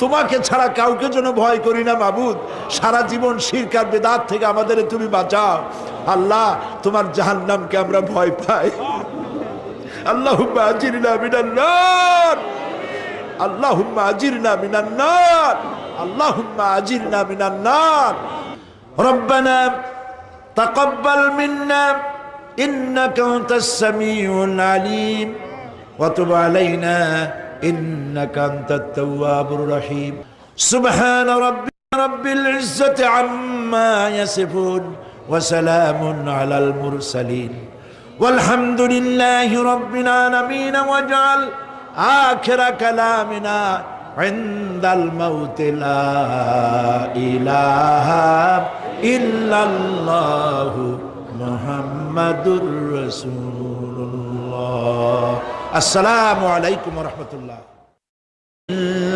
তোমাকে ছাড়া কাউকে যেন ভয় করি না মাবুদ। সারা জীবন শিরক আর বিদআত থেকে আমাদের তুমি বাঁচাও আল্লাহ। তোমার জাহান্নামকে আমরা ভয় পাই। আল্লাহুম্মা আজিরনা মিনান নার, আল্লাহুম্মা আজিরনা মিনান নার, আল্লাহুম্মা আজিরনা মিনান নার। রব্বানা তাকাব্বাল মিন্না ইন্নাকা আনতাস সামিউল আলিম ওয়া তুব আলাইনা إنك أنت التواب الرحيم سبحان رب العزة عما يصفون وسلام على المرسلين والحمد لله رب العالمين واجعل آخر كلامنا عند الموت لا إله إلا الله محمد رسول الله। আসসালামু আলাইকুম ওয়া রাহমাতুল্লাহ।